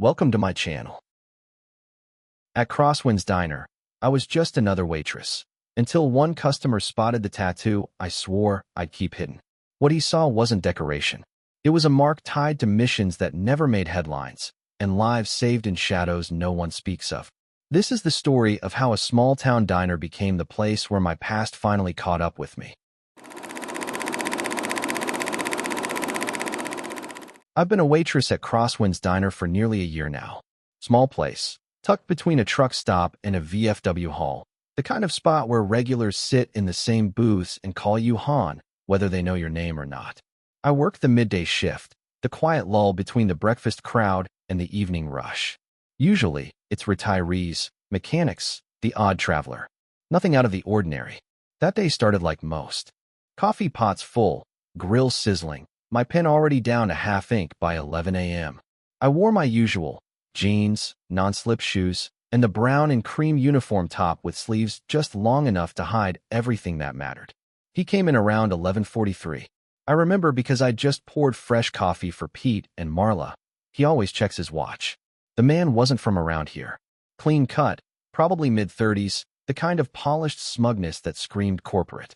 Welcome to my channel. At Crosswinds Diner, I was just another waitress. Until one customer spotted the tattoo I swore I'd keep hidden. What he saw wasn't decoration. It was a mark tied to missions that never made headlines, and lives saved in shadows no one speaks of. This is the story of how a small-town diner became the place where my past finally caught up with me. I've been a waitress at Crosswinds Diner for nearly a year now. Small place, tucked between a truck stop and a VFW hall. The kind of spot where regulars sit in the same booths and call you Han, whether they know your name or not. I work the midday shift, the quiet lull between the breakfast crowd and the evening rush. Usually, it's retirees, mechanics, the odd traveler. Nothing out of the ordinary. That day started like most. Coffee pots full, grills sizzling, my pen already down to half ink by 11 a.m. I wore my usual jeans, non-slip shoes, and the brown and cream uniform top with sleeves just long enough to hide everything that mattered. He came in around 11:43. I remember because I'd just poured fresh coffee for Pete and Marla. He always checks his watch. The man wasn't from around here. Clean cut, probably mid-30s, the kind of polished smugness that screamed corporate.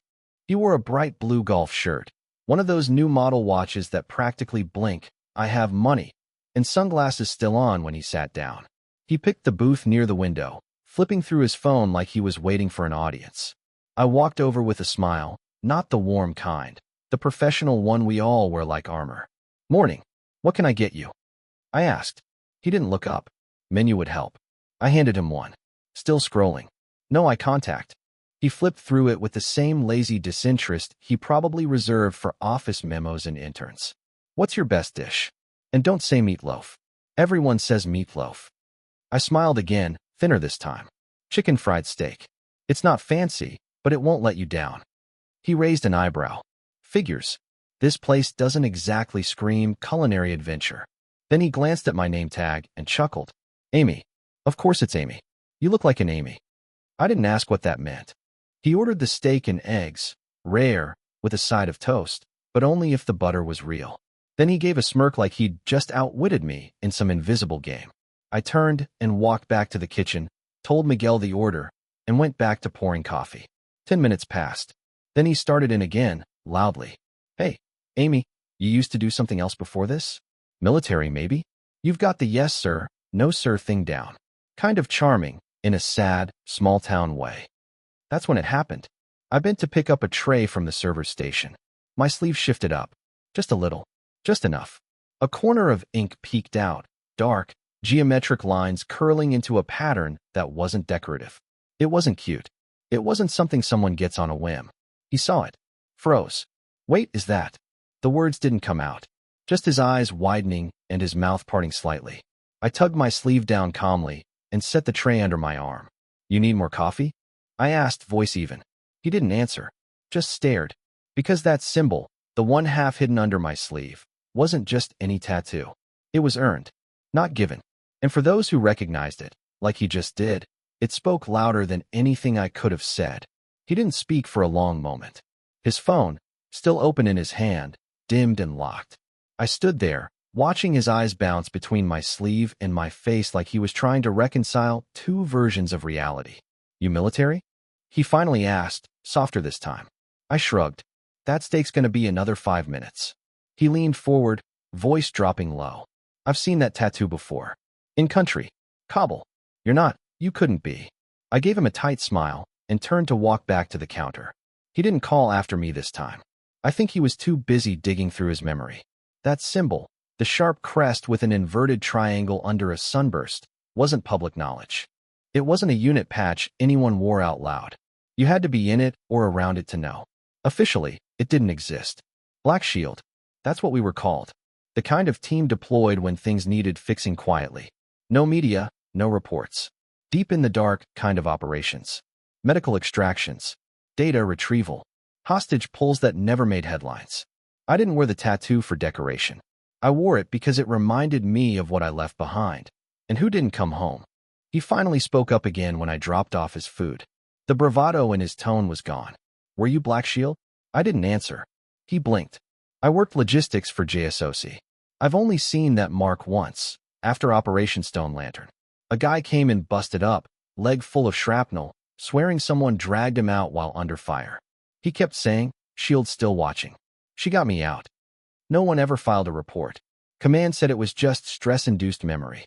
He wore a bright blue golf shirt, one of those new model watches that practically blink, "I have money," and sunglasses still on when he sat down. He picked the booth near the window, flipping through his phone like he was waiting for an audience. I walked over with a smile, not the warm kind, the professional one we all wear like armor. "Morning. What can I get you?" I asked. He didn't look up. Menu would help. I handed him one. Still scrolling. No eye contact. He flipped through it with the same lazy disinterest he probably reserved for office memos and interns. "What's your best dish? And don't say meatloaf. Everyone says meatloaf." I smiled again, thinner this time. "Chicken fried steak. It's not fancy, but it won't let you down." He raised an eyebrow. "Figures. This place doesn't exactly scream culinary adventure." Then he glanced at my name tag and chuckled. "Amy. Of course it's Amy. You look like an Amy." I didn't ask what that meant. He ordered the steak and eggs, rare, with a side of toast, but only if the butter was real. Then he gave a smirk like he'd just outwitted me in some invisible game. I turned and walked back to the kitchen, told Miguel the order, and went back to pouring coffee. 10 minutes passed. Then he started in again, loudly. "Hey, Amy, you used to do something else before this? Military, maybe? You've got the yes sir, no sir thing down." Kind of charming, in a sad, small-town way. That's when it happened. I bent to pick up a tray from the server's station. My sleeve shifted up. Just a little. Just enough. A corner of ink peeked out, dark, geometric lines curling into a pattern that wasn't decorative. It wasn't cute. It wasn't something someone gets on a whim. He saw it. Froze. "Wait, is that?" The words didn't come out. Just his eyes widening and his mouth parting slightly. I tugged my sleeve down calmly and set the tray under my arm. "You need more coffee?" I asked, voice even. He didn't answer, just stared. Because that symbol, the one half hidden under my sleeve, wasn't just any tattoo. It was earned, not given. And for those who recognized it, like he just did, it spoke louder than anything I could have said. He didn't speak for a long moment. His phone, still open in his hand, dimmed and locked. I stood there, watching his eyes bounce between my sleeve and my face like he was trying to reconcile two versions of reality. "You military?" He finally asked, softer this time. I shrugged. "That steak's gonna be another 5 minutes." He leaned forward, voice dropping low. "I've seen that tattoo before. In country. Kabul. You're not. You couldn't be." I gave him a tight smile and turned to walk back to the counter. He didn't call after me this time. I think he was too busy digging through his memory. That symbol, the sharp crest with an inverted triangle under a sunburst, wasn't public knowledge. It wasn't a unit patch anyone wore out loud. You had to be in it or around it to know. Officially, it didn't exist. Black Shield. That's what we were called. The kind of team deployed when things needed fixing quietly. No media, no reports. Deep in the dark kind of operations. Medical extractions. Data retrieval. Hostage pulls that never made headlines. I didn't wear the tattoo for decoration. I wore it because it reminded me of what I left behind. And who didn't come home. He finally spoke up again when I dropped off his food. The bravado in his tone was gone. "Were you Black Shield?" I didn't answer. He blinked. "I worked logistics for JSOC. I've only seen that mark once, After Operation Stone Lantern, a guy came in busted up, leg full of shrapnel, swearing someone dragged him out while under fire. He kept saying, "Shield's still watching." She got me out. No one ever filed a report. Command said it was just stress-induced memory.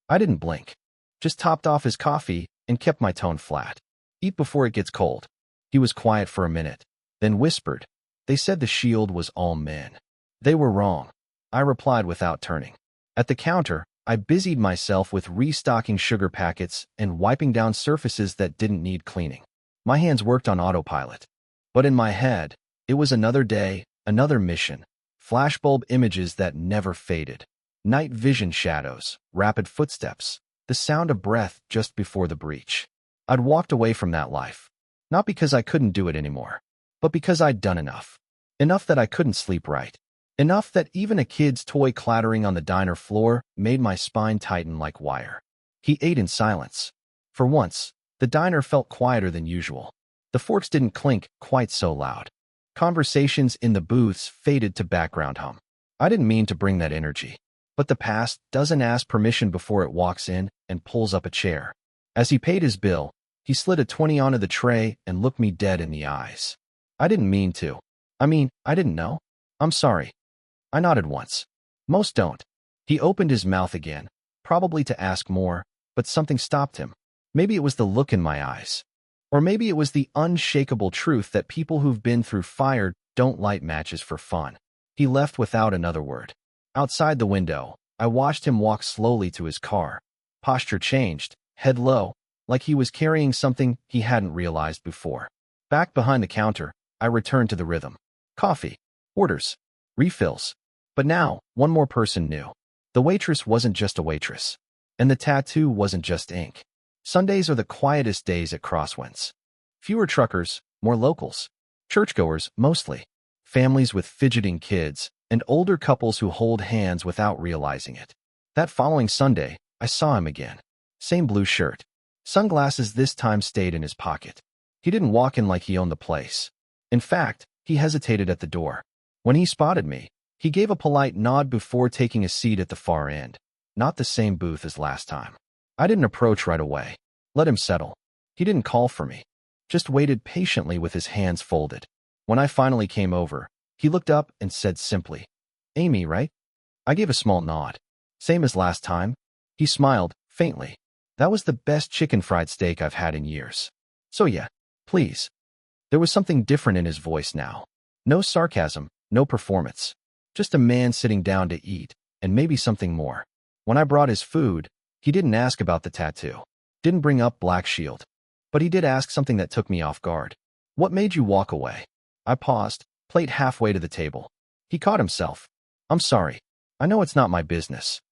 I didn't blink. Just topped off his coffee and kept my tone flat. "Eat before it gets cold." He was quiet for a minute, then whispered, "They said the Shield was all men." They were wrong. I replied without turning. At the counter, I busied myself with restocking sugar packets and wiping down surfaces that didn't need cleaning. My hands worked on autopilot. But in my head, it was another day, another mission. Flashbulb images that never faded. Night vision shadows, rapid footsteps, the sound of breath just before the breach. I'd walked away from that life. Not because I couldn't do it anymore, but because I'd done enough. Enough that I couldn't sleep right. Enough that even a kid's toy clattering on the diner floor made my spine tighten like wire. He ate in silence. For once, the diner felt quieter than usual. The forks didn't clink quite so loud. Conversations in the booths faded to background hum. I didn't mean to bring that energy. But the past doesn't ask permission before it walks in and pulls up a chair. As he paid his bill, he slid a 20 onto the tray and looked me dead in the eyes. I didn't mean to. I didn't know. "I'm sorry." I nodded once. Most don't. He opened his mouth again, probably to ask more, but something stopped him. Maybe it was the look in my eyes. Or maybe it was the unshakable truth that people who've been through fire don't light matches for fun. He left without another word. Outside the window, I watched him walk slowly to his car. Posture changed, head low, like he was carrying something he hadn't realized before. Back behind the counter, I returned to the rhythm. Coffee. Orders. Refills. But now, one more person knew. The waitress wasn't just a waitress. And the tattoo wasn't just ink. Sundays are the quietest days at Crosswinds. Fewer truckers, more locals. Churchgoers, mostly. Families with fidgeting kids, and older couples who hold hands without realizing it. That following Sunday, I saw him again. Same blue shirt. Sunglasses this time stayed in his pocket. He didn't walk in like he owned the place. In fact, he hesitated at the door. When he spotted me, he gave a polite nod before taking a seat at the far end. Not the same booth as last time. I didn't approach right away. Let him settle. He didn't call for me. Just waited patiently with his hands folded. When I finally came over, he looked up and said simply, "Amy, right?" I gave a small nod. "Same as last time." He smiled, faintly. "That was the best chicken fried steak I've had in years. So yeah, please." There was something different in his voice now. No sarcasm, no performance. Just a man sitting down to eat, and maybe something more. When I brought his food, he didn't ask about the tattoo. Didn't bring up Black Shield. But he did ask something that took me off guard. "What made you walk away?" I paused, plate halfway to the table. He caught himself. "I'm sorry. I know it's not my business."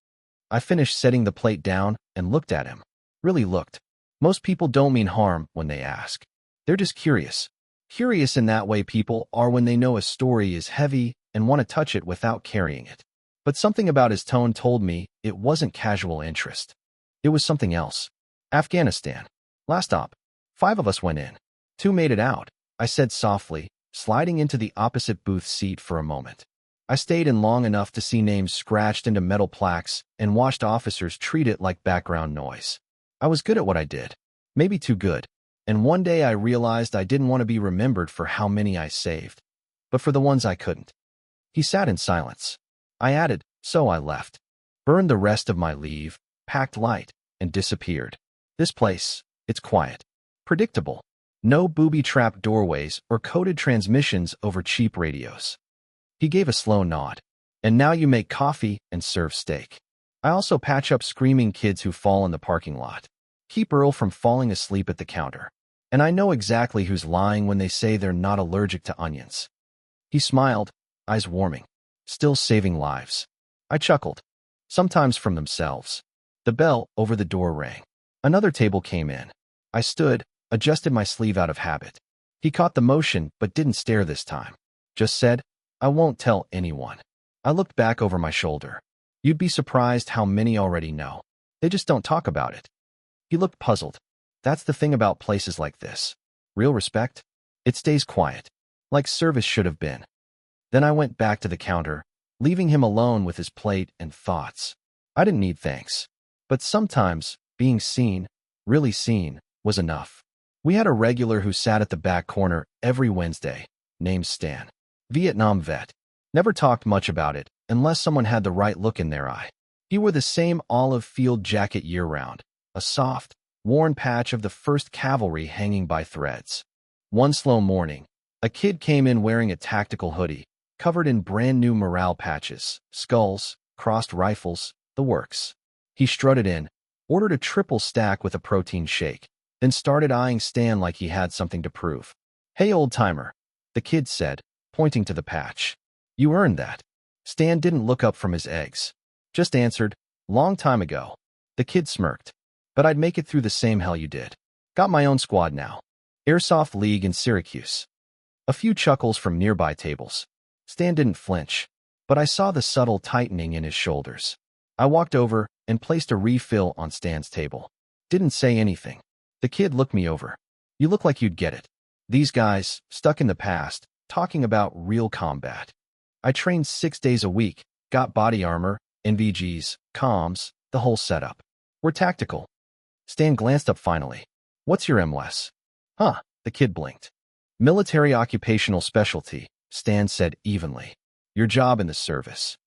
I finished setting the plate down and looked at him. Really looked. Most people don't mean harm when they ask. They're just curious. Curious in that way people are when they know a story is heavy and want to touch it without carrying it. But something about his tone told me it wasn't casual interest. It was something else. Afghanistan. Last op. 5 of us went in. 2 made it out, I said softly, sliding into the opposite booth seat for a moment. I stayed in long enough to see names scratched into metal plaques and watched officers treat it like background noise. I was good at what I did. Maybe too good. And one day I realized I didn't want to be remembered for how many I saved, but for the ones I couldn't. He sat in silence. I added, "So I left. Burned the rest of my leave, packed light, and disappeared. This place, it's quiet. Predictable. No booby-trapped doorways or coded transmissions over cheap radios." He gave a slow nod. "And now you make coffee and serve steak. I also patch up screaming kids who fall in the parking lot. Keep Earl from falling asleep at the counter. And I know exactly who's lying when they say they're not allergic to onions." He smiled, eyes warming. "Still saving lives." I chuckled. "Sometimes from themselves." The bell over the door rang. Another table came in. I stood, adjusted my sleeve out of habit. He caught the motion but didn't stare this time. Just said, "I won't tell anyone." I looked back over my shoulder. You'd be surprised how many already know. They just don't talk about it. He looked puzzled. That's the thing about places like this. Real respect? It stays quiet. Like service should have been. Then I went back to the counter, leaving him alone with his plate and thoughts. I didn't need thanks. But sometimes, being seen, really seen, was enough. We had a regular who sat at the back corner every Wednesday, named Stan. Vietnam vet. Never talked much about it, unless someone had the right look in their eye. He wore the same olive field jacket year-round, a soft, worn patch of the 1st Cavalry hanging by threads. One slow morning, a kid came in wearing a tactical hoodie, covered in brand-new morale patches, skulls, crossed rifles, the works. He strutted in, ordered a triple stack with a protein shake, then started eyeing Stan like he had something to prove. "Hey, old-timer," the kid said, pointing to the patch. "You earned that." Stan didn't look up from his eggs. Just answered, "Long time ago." The kid smirked. "But I'd make it through the same hell you did. Got my own squad now. Airsoft League in Syracuse." A few chuckles from nearby tables. Stan didn't flinch, but I saw the subtle tightening in his shoulders. I walked over and placed a refill on Stan's table. Didn't say anything. The kid looked me over. "You look like you'd get it. These guys, stuck in the past, talking about real combat. I trained 6 days a week, got body armor, NVGs, comms, the whole setup. We're tactical." Stan glanced up finally. "What's your MLS?" "Huh," the kid blinked. "Military occupational specialty," Stan said evenly. "Your job in the service."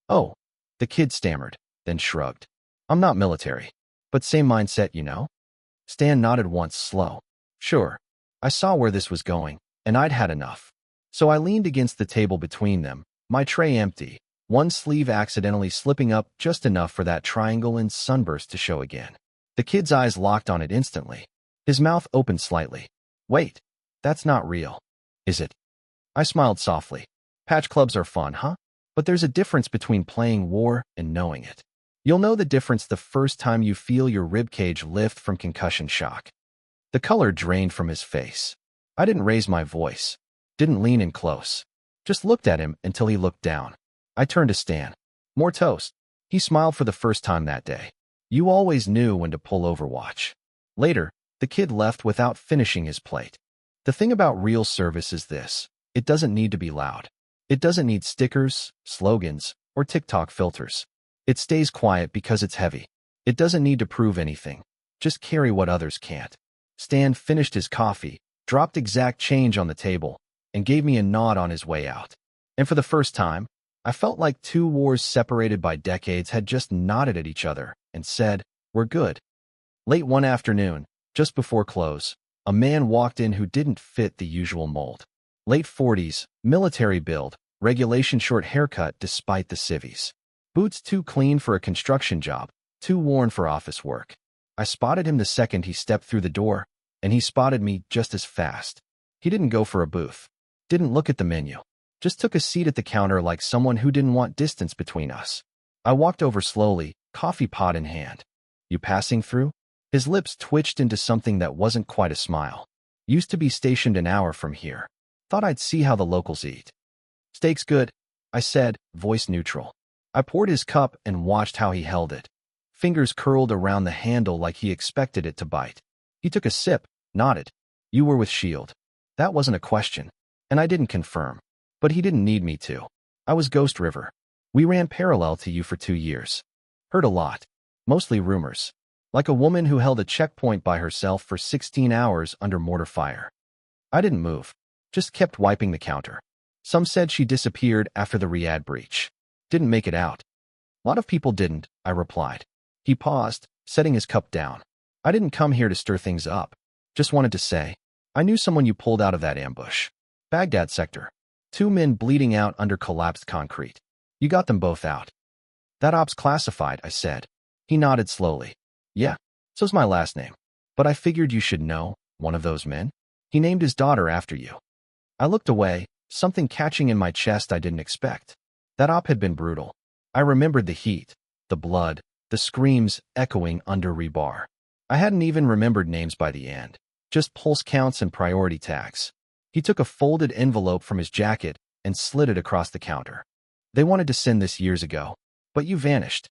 "Oh," the kid stammered, then shrugged. "I'm not military, but same mindset, you know?" Stan nodded once, slow. "Sure." I saw where this was going, and I'd had enough. So I leaned against the table between them, my tray empty, one sleeve accidentally slipping up just enough for that triangle and sunburst to show again. The kid's eyes locked on it instantly. His mouth opened slightly. "Wait, that's not real, is it?" I smiled softly. "Patch clubs are fun, huh? But there's a difference between playing war and knowing it. You'll know the difference the first time you feel your ribcage lift from concussion shock." The color drained from his face. I didn't raise my voice, didn't lean in close. Just looked at him until he looked down. I turned to Stan. "More toast." He smiled for the first time that day. "You always knew when to pull Overwatch." Later, the kid left without finishing his plate. The thing about real service is this: it doesn't need to be loud. It doesn't need stickers, slogans, or TikTok filters. It stays quiet because it's heavy. It doesn't need to prove anything. Just carry what others can't. Stan finished his coffee, dropped exact change on the table, and gave me a nod on his way out. And for the first time, I felt like two wars separated by decades had just nodded at each other and said, "We're good." Late one afternoon, just before close, a man walked in who didn't fit the usual mold. Late 40s, military build, regulation short haircut despite the civvies. Boots too clean for a construction job, too worn for office work. I spotted him the second he stepped through the door, and he spotted me just as fast. He didn't go for a booth. Didn't look at the menu. Just took a seat at the counter like someone who didn't want distance between us. I walked over slowly, coffee pot in hand. "You passing through?" His lips twitched into something that wasn't quite a smile. "Used to be stationed an hour from here. Thought I'd see how the locals eat." "Steak's good," I said, voice neutral. I poured his cup and watched how he held it. Fingers curled around the handle like he expected it to bite. He took a sip, nodded. "You were with S.H.I.E.L.D." That wasn't a question, and I didn't confirm. But he didn't need me to. "I was Ghost River. We ran parallel to you for 2 years. Heard a lot. Mostly rumors. Like a woman who held a checkpoint by herself for 16 hours under mortar fire." I didn't move. Just kept wiping the counter. "Some said she disappeared after the Riyadh breach. Didn't make it out." "A lot of people didn't," I replied. He paused, setting his cup down. "I didn't come here to stir things up. Just wanted to say, I knew someone you pulled out of that ambush. Baghdad sector. 2 men bleeding out under collapsed concrete. You got them both out." "That op's classified," I said. He nodded slowly. "Yeah, so's my last name. But I figured you should know, one of those men. He named his daughter after you." I looked away, something catching in my chest I didn't expect. That op had been brutal. I remembered the heat, the blood, the screams echoing under rebar. I hadn't even remembered names by the end, just pulse counts and priority tags. He took a folded envelope from his jacket and slid it across the counter. "They wanted to send this years ago, but you vanished."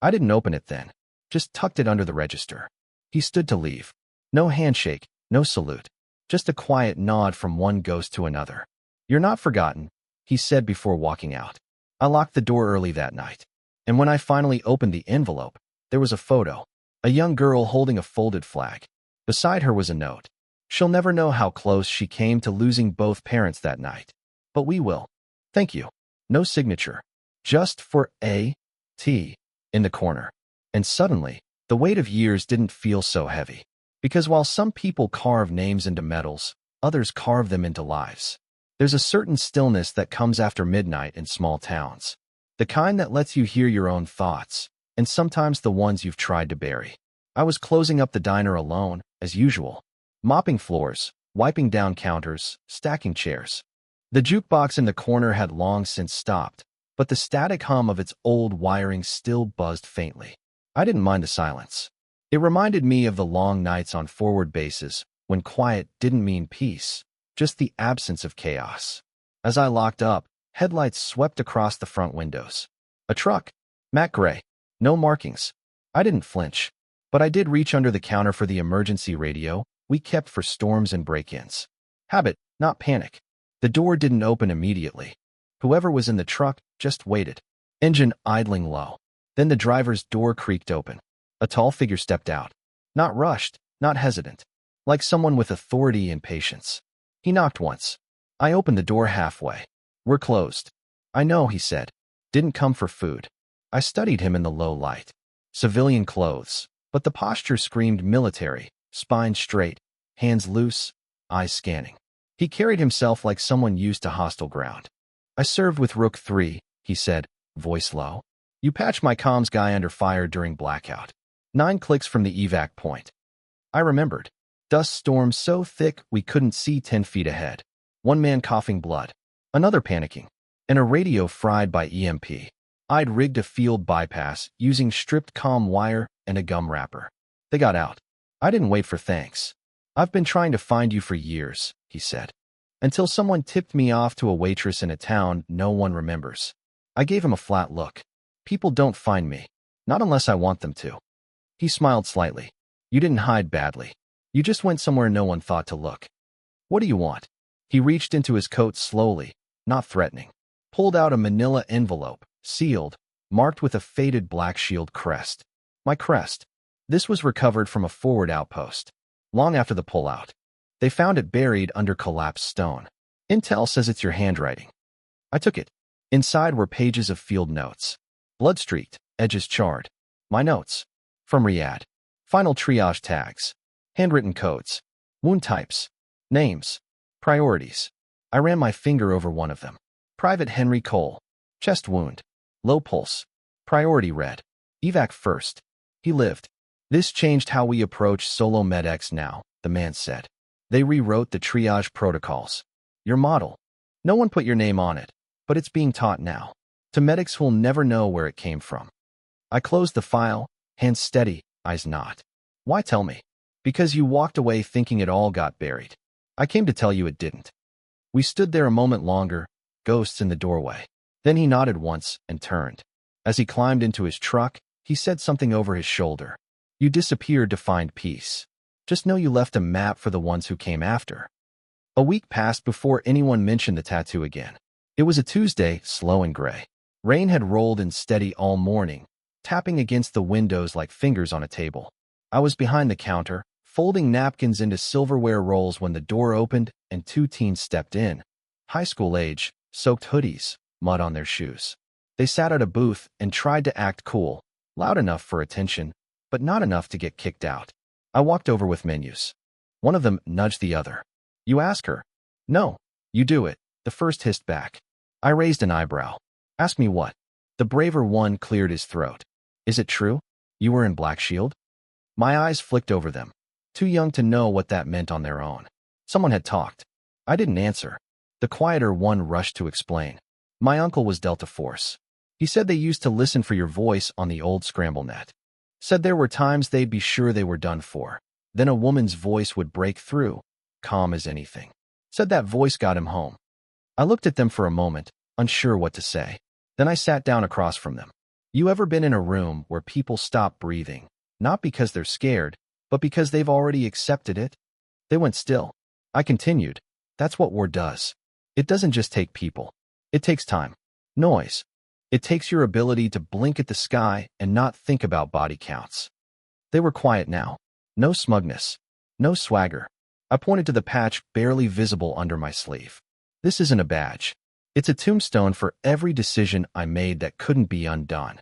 I didn't open it then, just tucked it under the register. He stood to leave. No handshake, no salute, just a quiet nod from one ghost to another. "You're not forgotten," he said before walking out. I locked the door early that night. And when I finally opened the envelope, there was a photo. A young girl holding a folded flag. Beside her was a note. She'll never know how close she came to losing both parents that night. But we will. Thank you. No signature. Just for A.T. in the corner. And suddenly, the weight of years didn't feel so heavy. Because while some people carve names into metals, others carve them into lives. There's a certain stillness that comes after midnight in small towns. The kind that lets you hear your own thoughts, and sometimes the ones you've tried to bury. I was closing up the diner alone, as usual. Mopping floors, wiping down counters, stacking chairs. The jukebox in the corner had long since stopped, but the static hum of its old wiring still buzzed faintly. I didn't mind the silence. It reminded me of the long nights on forward bases, when quiet didn't mean peace, just the absence of chaos. As I locked up, headlights swept across the front windows. A truck. Matte gray. No markings. I didn't flinch, but I did reach under the counter for the emergency radio we kept for storms and break-ins. Habit, not panic. The door didn't open immediately. Whoever was in the truck just waited. Engine idling low. Then the driver's door creaked open. A tall figure stepped out. Not rushed, not hesitant. Like someone with authority and patience. He knocked once. I opened the door halfway. We're closed. I know, he said. Didn't come for food. I studied him in the low light. Civilian clothes, but the posture screamed military, spine straight, hands loose, eyes scanning. He carried himself like someone used to hostile ground. I served with Rook 3, he said, voice low. You patched my comms guy under fire during blackout. 9 clicks from the evac point. I remembered. Dust storm so thick we couldn't see 10 feet ahead. One man coughing blood. Another panicking. And a radio fried by EMP. I'd rigged a field bypass using stripped comm wire and a gum wrapper. They got out. I didn't wait for thanks. I've been trying to find you for years, he said. Until someone tipped me off to a waitress in a town no one remembers. I gave him a flat look. People don't find me. Not unless I want them to. He smiled slightly. You didn't hide badly. You just went somewhere no one thought to look. What do you want? He reached into his coat slowly, not threatening. Pulled out a manila envelope, sealed, marked with a faded black shield crest. My crest. This was recovered from a forward outpost. Long after the pullout. They found it buried under collapsed stone. Intel says it's your handwriting. I took it. Inside were pages of field notes. Blood-streaked, edges charred. My notes. From Riyadh. Final triage tags. Handwritten codes. Wound types. Names. Priorities. I ran my finger over one of them. Private Henry Cole. Chest wound. Low pulse. Priority red. Evac first. He lived. This changed how we approach solo medics now, the man said. They rewrote the triage protocols. Your model. No one put your name on it, but it's being taught now. To medics who'll never know where it came from. I closed the file, hands steady, eyes not. Why tell me? Because you walked away thinking it all got buried. I came to tell you it didn't. We stood there a moment longer, ghosts in the doorway. Then he nodded once and turned. As he climbed into his truck, he said something over his shoulder. You disappeared to find peace. Just know you left a map for the ones who came after. A week passed before anyone mentioned the tattoo again. It was a Tuesday, slow and gray. Rain had rolled in steady all morning, tapping against the windows like fingers on a table. I was behind the counter, folding napkins into silverware rolls when the door opened and 2 teens stepped in. High school age, soaked hoodies, mud on their shoes. They sat at a booth and tried to act cool, loud enough for attention, but not enough to get kicked out. I walked over with menus. One of them nudged the other. You ask her. No, you do it, the first hissed back. I raised an eyebrow. Ask me what? The braver one cleared his throat. Is it true? You were in Black Shield? My eyes flicked over them. Too young to know what that meant on their own. Someone had talked. I didn't answer. The quieter one rushed to explain. My uncle was Delta Force. He said they used to listen for your voice on the old scramble net. Said there were times they'd be sure they were done for. Then a woman's voice would break through, calm as anything. Said that voice got him home. I looked at them for a moment, unsure what to say. Then I sat down across from them. You ever been in a room where people stop breathing, not because they're scared, but because they've already accepted it? They went still. I continued. That's what war does. It doesn't just take people. It takes time. Noise. It takes your ability to blink at the sky and not think about body counts. They were quiet now. No smugness. No swagger. I pointed to the patch barely visible under my sleeve. This isn't a badge. It's a tombstone for every decision I made that couldn't be undone.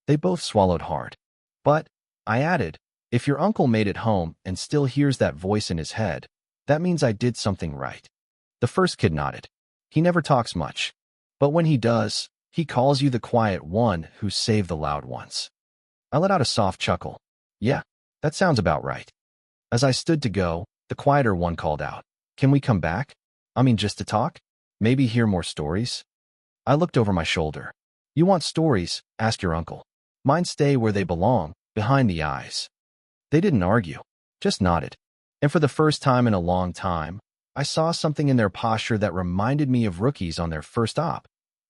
They both swallowed hard. But, I added, if your uncle made it home and still hears that voice in his head, that means I did something right. The first kid nodded. He never talks much. But when he does, he calls you the quiet one who saved the loud ones. I let out a soft chuckle. Yeah, that sounds about right. As I stood to go, the quieter one called out, "Can we come back? I mean, just to talk? Maybe hear more stories?" I looked over my shoulder. You want stories? Ask your uncle. Mine stay where they belong, behind the eyes. They didn't argue, just nodded. And for the first time in a long time, I saw something in their posture that reminded me of rookies on their first op.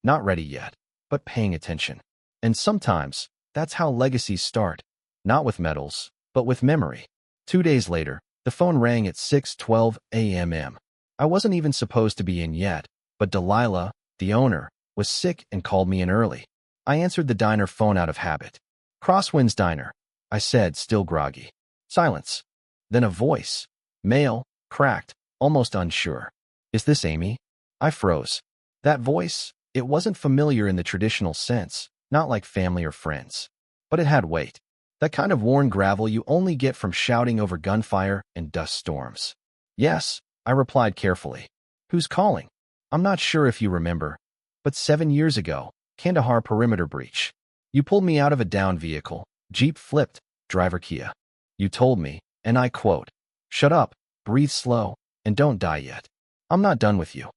Not ready yet, but paying attention. And sometimes, that's how legacies start. Not with medals, but with memory. 2 days later, the phone rang at 6:12 a.m. I wasn't even supposed to be in yet, but Delilah, the owner, was sick and called me in early. I answered the diner phone out of habit. "Crosswinds Diner," I said, still groggy. Silence. Then a voice. Male, cracked, almost unsure. "Is this Amy?" I froze. That voice, it wasn't familiar in the traditional sense, not like family or friends. But it had weight. That kind of worn gravel you only get from shouting over gunfire and dust storms. "Yes," I replied carefully. "Who's calling?" "I'm not sure if you remember, but 7 years ago, Kandahar perimeter breach. You pulled me out of a downed vehicle. Jeep flipped, driver Kia. You told me, and I quote, 'Shut up, breathe slow, and don't die yet. I'm not done with you.'"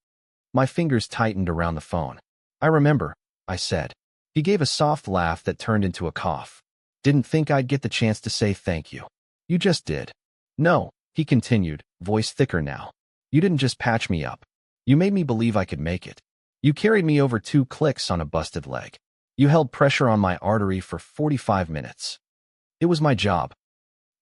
My fingers tightened around the phone. "I remember," I said. He gave a soft laugh that turned into a cough. "Didn't think I'd get the chance to say thank you." "You just did." "No," he continued, voice thicker now. "You didn't just patch me up. You made me believe I could make it. You carried me over 2 clicks on a busted leg. You held pressure on my artery for 45 minutes. It was my job."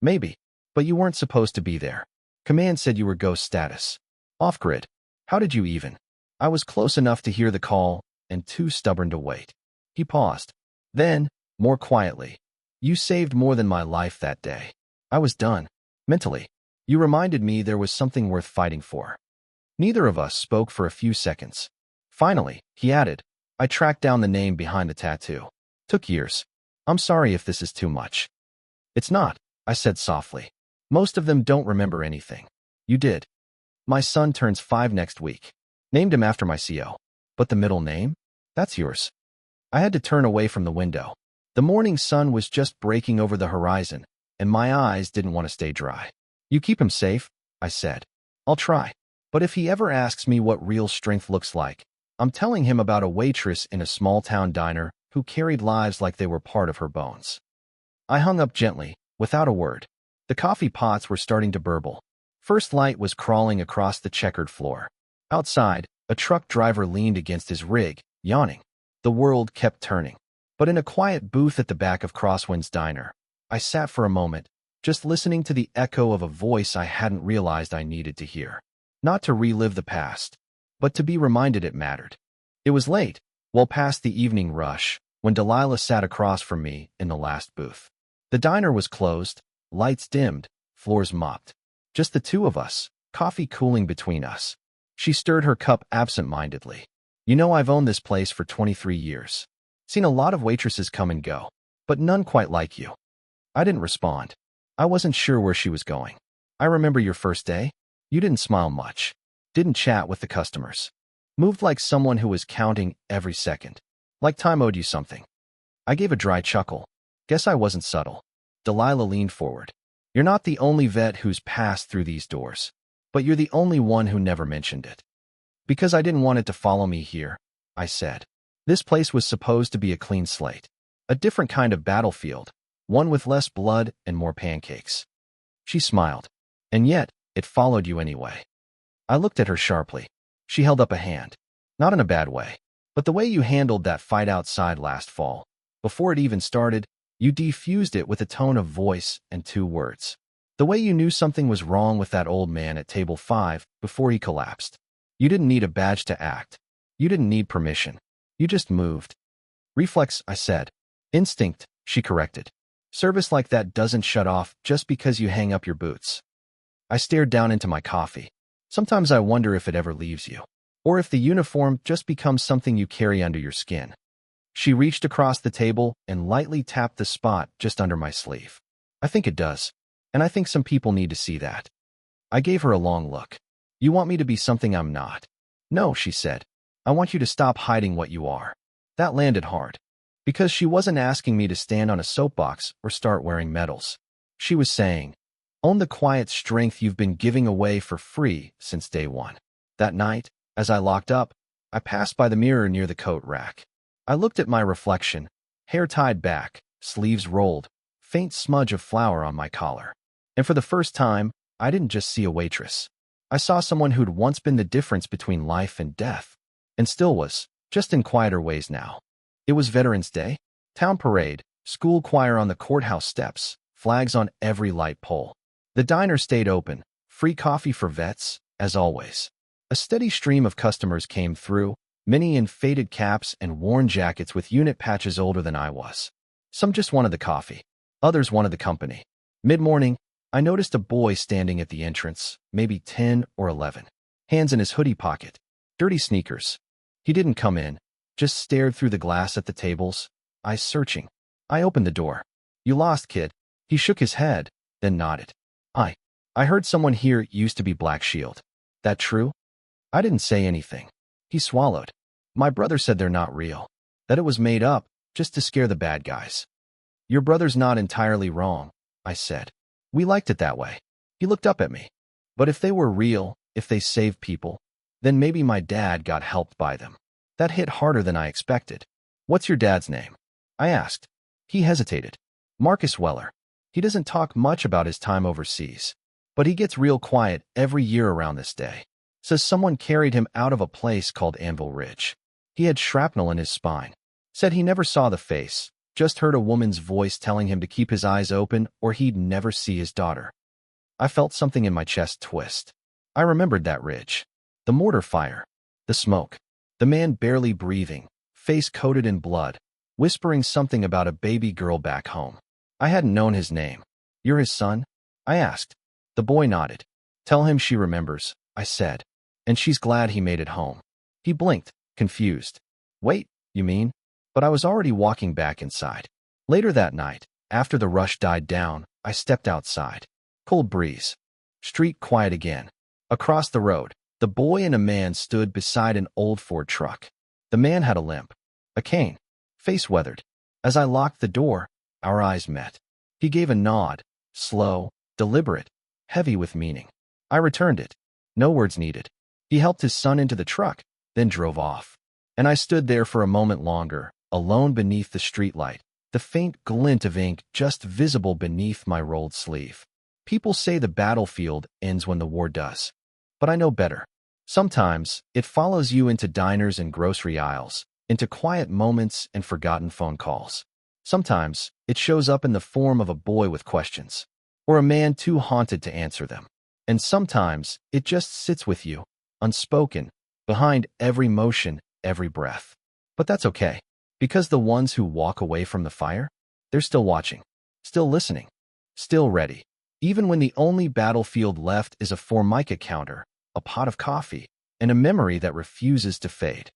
"Maybe, but you weren't supposed to be there. Command said you were ghost status. Off-grid. How did you even?" I was close enough to hear the call and too stubborn to wait. He paused. Then, more quietly, "You saved more than my life that day." I was done. Mentally. "You reminded me there was something worth fighting for." Neither of us spoke for a few seconds. Finally, he added, "I tracked down the name behind the tattoo. Took years. I'm sorry if this is too much." "It's not," I said softly. "Most of them don't remember anything. You did. My son turns 5 next week. Named him after my CO. But the middle name? That's yours." I had to turn away from the window. The morning sun was just breaking over the horizon, and my eyes didn't want to stay dry. "You keep him safe," I said. "I'll try. But if he ever asks me what real strength looks like, I'm telling him about a waitress in a small-town diner who carried lives like they were part of her bones." I hung up gently, without a word. The coffee pots were starting to burble. First light was crawling across the checkered floor. Outside, a truck driver leaned against his rig, yawning. The world kept turning. But in a quiet booth at the back of Crosswinds Diner, I sat for a moment, just listening to the echo of a voice I hadn't realized I needed to hear. Not to relive the past, but to be reminded it mattered. It was late, well past the evening rush, when Delilah sat across from me in the last booth. The diner was closed, lights dimmed, floors mopped. Just the two of us, coffee cooling between us. She stirred her cup absent-mindedly. "You know, I've owned this place for 23 years. Seen a lot of waitresses come and go, but none quite like you." I didn't respond. I wasn't sure where she was going. "I remember your first day. You didn't smile much. Didn't chat with the customers. Moved like someone who was counting every second. Like time owed you something." I gave a dry chuckle. Guess I wasn't subtle. Delilah leaned forward. "You're not the only vet who's passed through these doors, but you're the only one who never mentioned it." "Because I didn't want it to follow me here," I said. "This place was supposed to be a clean slate. A different kind of battlefield, one with less blood and more pancakes." She smiled. "And yet, it followed you anyway." I looked at her sharply. She held up a hand. "Not in a bad way, but the way you handled that fight outside last fall, before it even started, you defused it with a tone of voice and 2 words. The way you knew something was wrong with that old man at table 5 before he collapsed. You didn't need a badge to act. You didn't need permission. You just moved." Reflex, I said. Instinct, she corrected. Service like that doesn't shut off just because you hang up your boots. I stared down into my coffee. Sometimes I wonder if it ever leaves you, or if the uniform just becomes something you carry under your skin. She reached across the table and lightly tapped the spot just under my sleeve. I think it does, and I think some people need to see that. I gave her a long look. You want me to be something I'm not? No, she said. I want you to stop hiding what you are. That landed hard, because she wasn't asking me to stand on a soapbox or start wearing medals. She was saying, own the quiet strength you've been giving away for free since day one. That night, as I locked up, I passed by the mirror near the coat rack. I looked at my reflection, hair tied back, sleeves rolled, faint smudge of flour on my collar. And for the first time, I didn't just see a waitress. I saw someone who'd once been the difference between life and death, and still was, just in quieter ways now. It was Veterans Day, town parade, school choir on the courthouse steps, flags on every light pole. The diner stayed open, free coffee for vets, as always. A steady stream of customers came through, many in faded caps and worn jackets with unit patches older than I was. Some just wanted the coffee. Others wanted the company. Mid-morning, I noticed a boy standing at the entrance, maybe 10 or 11. Hands in his hoodie pocket. Dirty sneakers. He didn't come in, just stared through the glass at the tables, eyes searching. I opened the door. You lost, kid. He shook his head, then nodded. I heard someone here used to be Black Shield. That true? I didn't say anything. He swallowed. My brother said they're not real. That it was made up, just to scare the bad guys. Your brother's not entirely wrong, I said. We liked it that way. He looked up at me. But if they were real, if they saved people, then maybe my dad got helped by them. That hit harder than I expected. What's your dad's name? I asked. He hesitated. Marcus Weller. He doesn't talk much about his time overseas, but he gets real quiet every year around this day. Says someone carried him out of a place called Anvil Ridge. He had shrapnel in his spine. Said he never saw the face, just heard a woman's voice telling him to keep his eyes open or he'd never see his daughter. I felt something in my chest twist. I remembered that ridge. The mortar fire. The smoke. The man barely breathing, face coated in blood, whispering something about a baby girl back home. I hadn't known his name. You're his son? I asked. The boy nodded. Tell him she remembers, I said. And she's glad he made it home. He blinked, confused. Wait, you mean? But I was already walking back inside. Later that night, after the rush died down, I stepped outside. Cold breeze. Street quiet again. Across the road, the boy and a man stood beside an old Ford truck. The man had a limp, a cane, face weathered. As I locked the door, our eyes met. He gave a nod, slow, deliberate, heavy with meaning. I returned it. No words needed. He helped his son into the truck, then drove off. And I stood there for a moment longer, alone beneath the streetlight, the faint glint of ink just visible beneath my rolled sleeve. People say the battlefield ends when the war does. But I know better. Sometimes, it follows you into diners and grocery aisles, into quiet moments and forgotten phone calls. Sometimes, it shows up in the form of a boy with questions, or a man too haunted to answer them. And sometimes, it just sits with you, unspoken, behind every motion, every breath. But that's okay, because the ones who walk away from the fire, they're still watching, still listening, still ready. Even when the only battlefield left is a Formica counter, a pot of coffee, and a memory that refuses to fade.